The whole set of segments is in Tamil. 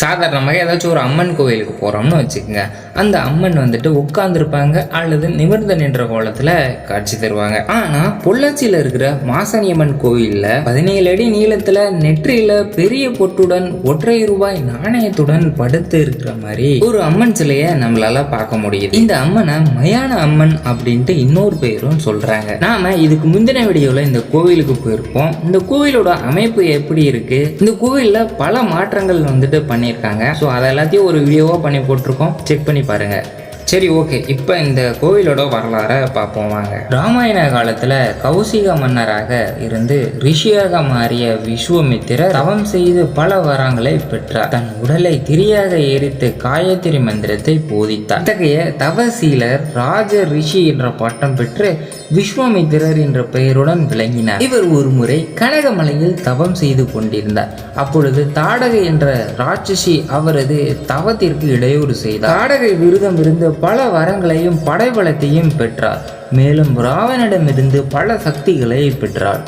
சாதாரணமாக ஏதாச்சும் ஒரு அம்மன் கோயிலுக்கு போகிறோம்னு வச்சுக்கோங்க, அந்த அம்மன் வந்துட்டு உட்கார்ந்துருப்பாங்க அல்லது நிமிர்ந்து நின்ற கோலத்தில் காட்சி தருவாங்க. ஆனால் பொள்ளாச்சியில் இருக்கிற மாசாணியம்மன் கோயிலில் 17 அடி நீளத்தில் நெற்றியில் பெரிய பொட்டுடன் ஒற்றை ரூபாய் நாணயத்துடன் படுத்து இருக்கிற மாதிரி ஒரு அம்மன் சிலையை நம்மளால பார்க்க முடியுது. இந்த அம்மனை மயான அம்மன் அப்படின்ட்டு இன்னொரு பேரும் சொல்றாங்க. நாம இதுக்கு முந்தின வீடியோல இந்த கோவிலுக்கு போயிருப்போம். இந்த கோவிலோட அமைப்பு எப்படி இருக்கு, இந்த கோவில்ல பல மாற்றங்கள் வந்துட்டு பண்ணியிருக்காங்க. ஸோ அதை எல்லாத்தையும் ஒரு வீடியோவா பண்ணி போட்டிருக்கோம், செக் பண்ணி பாருங்க. சரி, ஓகே, இப்போ இந்த கோவிலோட வரலாறை பார்ப்போம் வாங்க. ராமாயண காலத்தில் கௌசிக மன்னராக இருந்து ரிஷியாக மாறிய விஸ்வாமித்திரர் தவம் செய்து பல வரங்களை பெற்றார். தன் உடலை திரியாக எரித்து காயத்ரி மந்திரத்தை போதித்தார். இத்தகைய தவசீலர் ராஜ ரிஷி என்ற பட்டம் பெற்று விஸ்வாமித்திரர் என்ற பெயருடன் விளங்கினார். இவர் ஒரு முறை கனகமலையில் தவம் செய்து கொண்டிருந்தார். அப்பொழுது தாடகை என்ற ராட்சசி அவரது தவத்திற்கு இடையூறு செய்தார். தாடகை விருதம் இருந்து பல வரங்களையும் படைபலத்தையும் பெற்றார். மேலும் ராவனிடமிருந்து பல சக்திகளை பெற்றார்.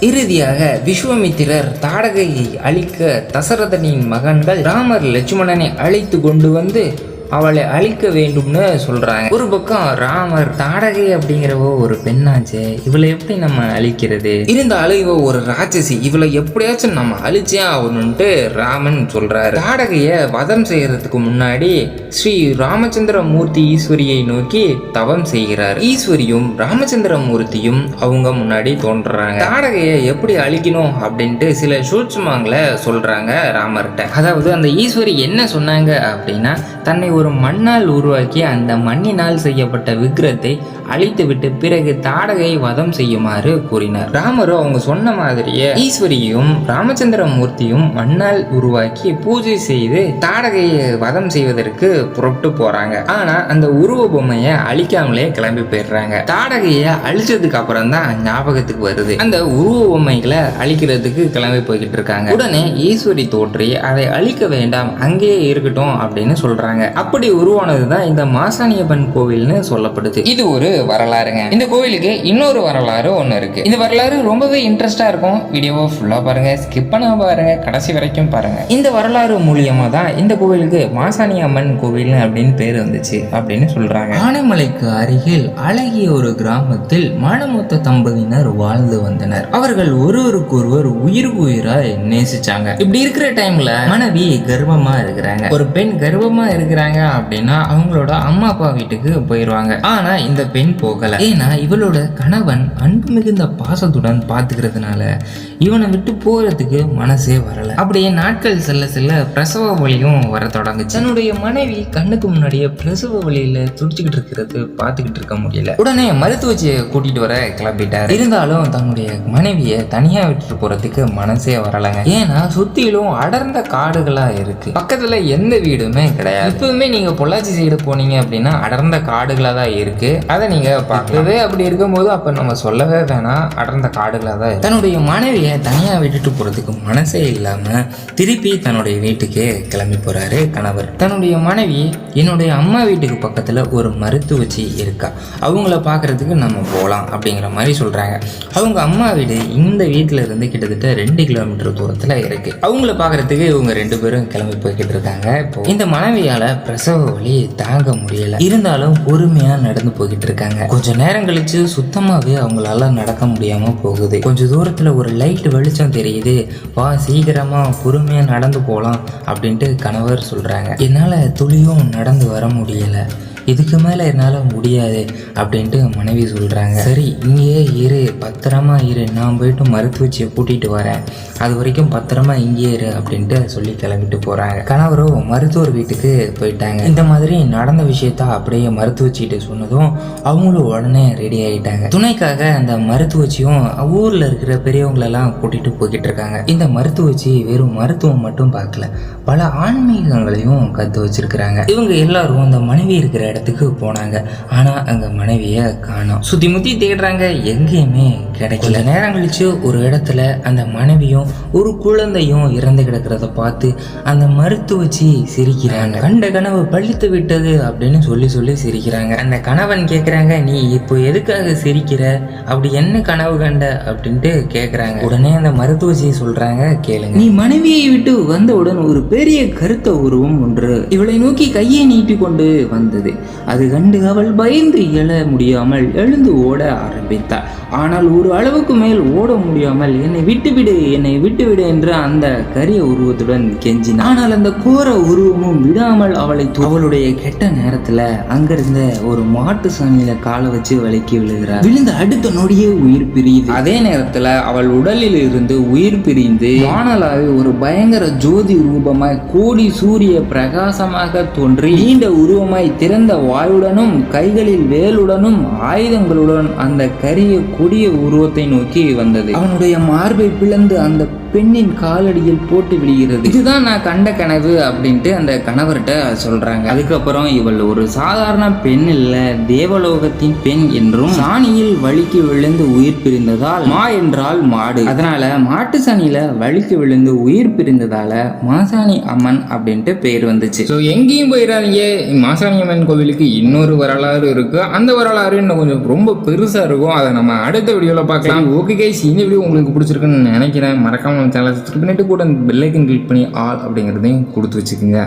இறுதியாக விஸ்வாமித்திரர் தாடகையை அழிக்க தசரதனின் மகன்கள் ராமர் லட்சுமணனை அழைத்து கொண்டு வந்து அவளை அழிக்க வேண்டும்னு சொல்றாங்க. ஒரு பக்கம் ராமர் தாடகை அப்படிங்கிறவோ ஒரு பெண்ணாச்சு, இவளை எப்படி நம்ம அழிக்கிறது, இருந்தாலும் இவ ஒரு ராட்சசி, இவளை எப்படியாச்சும் நம்ம அழிச்சே ஆகணும்ட்டு ராமன் சொல்றாரு. தாடகைய வதம் செய்யறதுக்கு முன்னாடி ஸ்ரீ ராமச்சந்திர மூர்த்தி ஈஸ்வரியை நோக்கி தவம் செய்கிறார். ஈஸ்வரியும் ராமச்சந்திர மூர்த்தியும் அவங்க முன்னாடி தோன்றாங்க. தாடகைய எப்படி அழிக்கணும் அப்படின்ட்டு சில சூட்சுமங்களை சொல்றாங்க ராமர்கிட்ட. அதாவது அந்த ஈஸ்வரி என்ன சொன்னாங்க அப்படின்னா, தன்னை ஒரு மண்ணால் உருவாக்கி அந்த மண்ணினால் செய்யப்பட்ட விக்கிரத்தை அழித்துவிட்டு பிறகு தாடகை வதம் செய்யுமாறு கூறினார். ராமரும் அவங்க சொன்ன மாதிரியே ஈஸ்வரியும் ராமச்சந்திர மூர்த்தியும் மண்ணால் உருவாக்கி பூஜை செய்து தாடகையை வதம் செய்வதற்கு புறப்பட்டு போறாங்க. ஆனா அந்த உருவ பொம்மையை அழிக்காமலே கிளம்பி போயிடுறாங்க. தாடகையை அழிச்சதுக்கு அப்புறம் தான் ஞாபகத்துக்கு வருது, அந்த உருவ பொம்மைகளை அழிக்கிறதுக்கு கிளம்பி போய்கிட்டு இருக்காங்க. உடனே ஈஸ்வரி தோற்றி அதை அழிக்க வேண்டாம், அங்கேயே இருக்கட்டும் அப்படின்னு சொல்றாங்க. அப்படி உருவானதுதான் இந்த மாசாணியம்மன் கோவில்னு சொல்லப்படுது. இது ஒரு வரலாறுங்க. இந்த கோவிலுக்கு இன்னொரு வரலாறு ஒண்ணு இருக்கு. இந்த வரலாறு ரொம்பவே இன்ட்ரெஸ்டா இருக்கும். வீடியோவை ஃபுல்லா பாருங்க, ஸ்கிப் பண்ண பாருங்க, கடைசி வரைக்கும் பாருங்க. இந்த வரலாறு மூலியமா தான் இந்த கோவிலுக்கு மாசாணியம்மன் கோவில் அப்படின்னு பேர் வந்துச்சு அப்படின்னு சொல்றாங்க. ஆனைமலைக்கு அருகில் அழகிய ஒரு கிராமத்தில் மணமொத்த தம்பதியினர் வாழ்ந்து வந்தனர். அவர்கள் ஒருவருக்கொருவர் உயிருக்கு உயிராய் நேசிச்சாங்க. இப்படி இருக்கிற டைம்ல மனைவி கர்ப்பமா இருக்கிறாங்க. ஒரு பெண் கர்ப்பமா இருக்கிறாங்க அப்படின்னா அவங்களோட அம்மா அப்பா வீட்டுக்கு போயிடுவாங்க. ஆனா இந்த பெண் போகல. ஏன்னா இவளோட கணவன் அன்பு மிகுந்த பாசத்துடன் பாத்துக்கிறதுனால இவனை விட்டு போறதுக்கு மனசே வரல. அப்படியே நாட்கள் செல்ல செல்ல பிரசவ வலியும் வர தொடங்குச்சு. தன்னுடைய மனைவி கண்ணுக்கு முன்னாடியே பிரசவ வலியில துடிச்சுக்கிட்டு இருக்கிறது பாத்துக்கிட்டு இருக்க முடியல. உடனே மருத்துவச்சியை கூட்டிட்டு வர கிளம்பிட்டாரு. இருந்தாலும் தன்னுடைய மனைவியை தனியா விட்டுட்டு போறதுக்கு மனசே வரலங்க. ஏன்னா சுத்திலும் அடர்ந்த காடுகளா இருக்கு. பக்கத்துல எந்த வீடுமே கிடையாது. எப்பவுமே நீங்க பொள்ளாச்சி சைடு போனீங்க அப்படின்னா அடர்ந்த காடுகளா தான் இருக்கு. அதை நீங்க பார்க்கவே அப்படி இருக்கும்போது அப்ப நம்ம சொல்லவே வேணாம், அடர்ந்த காடுகளா தான். தன்னுடைய மனைவியை தனியா விட்டுட்டு போறதுக்கு மனசே இல்லாம திருப்பி தன்னுடைய வீட்டுக்கு கிளம்பி போறாரு கணவர். தன்னுடைய மனைவி, என்னுடைய அம்மா வீட்டுக்கு பக்கத்துல ஒரு மருத்துவச்சி இருக்கா, அவங்கள பாக்குறதுக்கு நம்ம போகலாம் அப்படிங்கிற மாதிரி சொல்றாங்க. அவங்க அம்மா வீடு இந்த வீட்டுல இருந்து கிட்டத்தட்ட 2 கிலோமீட்டர் தூரத்துல இருக்கு. அவங்கள பாக்குறதுக்கு இவங்க 2 பேரும் கிளம்பி போய்கிட்டு இருக்காங்க. இப்போ இந்த மனைவியால பிரசவ வலி தாங்க முடியல. இருந்தாலும் பொறுமையா நடந்து போய்கிட்டு இருக்காங்க. கொஞ்ச நேரம் கழிச்சு சுத்தமாவே அவங்களால நடக்க முடியாம போகுது. கொஞ்ச தூரத்துல ஒரு லைட் வெளிச்சம் தெரியுது, வா சீக்கிரமா பொறுமையா நடந்து போலாம் அப்படின்ட்டு கணவர் சொல்றாங்க. என்னால துளியும் நடந்து வர முடியல, இதுக்கு மேலே என்னால் முடியாது அப்படின்ட்டு மனைவி சொல்கிறாங்க. சரி இங்கேயே இரு, பத்திரமா இரு, நான் போயிட்டு மருத்துவச்சியை கூட்டிகிட்டு வரேன், அது வரைக்கும் பத்திரமா இங்கேயே இரு அப்படின்ட்டு சொல்லி கிளம்பிட்டு போகிறாங்க. கணவரும் மருத்துவர் வீட்டுக்கு போயிட்டாங்க. இந்த மாதிரி நடந்த விஷயத்த அப்படியே மருத்துவச்சிகிட்ட சொன்னதும் அவங்களும் உடனே ரெடி ஆகிட்டாங்க. துணைக்காக அந்த மருத்துவச்சியும் ஊரில் இருக்கிற பெரியவங்களெல்லாம் கூட்டிகிட்டு போய்கிட்டு இருக்காங்க. இந்த மருத்துவச்சி வெறும் மருத்துவம் மட்டும் பார்க்கல, பல ஆன்மீகங்களையும் கற்று வச்சிருக்கிறாங்க. இவங்க எல்லாரும் அந்த மனைவி இருக்கிற இடத்துக்கு போனாங்க. ஆனா அங்க மனைவிய காணோம். சுத்தி முத்தி தேடுறாங்க, எங்கேயுமே கிடைக்கல. நேரம் கழிச்சு ஒரு இடத்துல அந்த மனைவியும் ஒரு குழந்தையும் இறந்து கிடக்கிறத பார்த்து அந்த மருத்துவச்சி சிரிக்கிறாங்க. கண்ட கனவு பழித்து விட்டது அப்படின்னு சொல்லி சிரிக்கிறாங்க. அந்த கணவன் கேட்கிறாங்க, நீ இப்போ எதுக்காக சிரிக்கிற, அப்படி என்ன கனவு கண்ட அப்படின்ட்டு கேட்கிறாங்க. உடனே அந்த மருத்துவச்சி சொல்றாங்க, கேளுங்க. நீ மனைவியை விட்டு வந்தவுடன் ஒரு பெரிய கருத்த உருவம் ஒன்று இவளை நோக்கி கையை நீட்டி கொண்டு வந்தது. அது கண்டு அவள் பயந்து எழ முடியாமல் எழுந்து ஓட ஆரம்பித்தாள். ஆனால் ஒரு அளவுக்கு மேல் ஓட முடியாமல் என்னை விட்டுவிடு என்று அந்த கரிய உருவத்துடன் கெஞ்சினாள். ஆனால் அந்த கோர உருவமும் விடாமல் அவளை அவளுடைய கெட்ட நேரத்துல அங்கிருந்த ஒரு மாட்டு சாணியில காலை வச்சு வலிக்கி விழுகிறார். விழுந்த அடுத்த நொடியே உயிர் பிரியுது. அதே நேரத்துல அவள் உடலில் இருந்து உயிர் பிரிந்து வானலாக ஒரு பயங்கர ஜோதி ரூபமாய் கோடி சூரிய பிரகாசமாக தோன்றி நீண்ட உருவமாய் திறந்த வாயுடனும் கைகளில் வேலுடனும் ஆயுதங்களுடன் அந்த கரிய கொடிய உருவத்தை நோக்கி வந்தது. அவனுடைய மார்பை பிளந்து அந்த பெண்ணின் காலடியில் போட்டு விடுகிறது. இதுதான் நான் கண்ட கனவு அப்படின்ட்டு அந்த கணவர்கிட்ட சொல்றாங்க. அதுக்கப்புறம் இவள் ஒரு சாதாரண பெண் இல்ல, தேவலோகத்தின் பெண் என்றும் சாணியில் வலிக்கு விழுந்து உயிர் பிரிந்ததால் மா என்றால் மாடு, அதனால மாட்டு சாணியில வலிக்கு விழுந்து உயிர் பிரிந்ததால மாசாணி அம்மன் அப்படின்ட்டு பெயர் வந்துச்சு. ஸோ எங்கேயும் போயிடாதீங்க, மாசாணி அம்மன் கோவிலுக்கு இன்னொரு வரலாறு இருக்கு. அந்த வரலாறு இன்னும் கொஞ்சம் ரொம்ப பெருசா இருக்கும். அதை நம்ம அடுத்த வீடியோல பார்க்கலாம். ஓகே கைஸ், இந்த வீடியோ உங்களுக்கு பிடிச்சிருக்குன்னு நினைக்கிறேன். மறக்காம சேனலை சப்ஸ்கிரைப் பண்ணிட்டு கூட பெல் ஐக்கன் கிளிக் பண்ணி ஆல் அப்படிங்கிறதையும் கொடுத்து வச்சுக்கோங்க.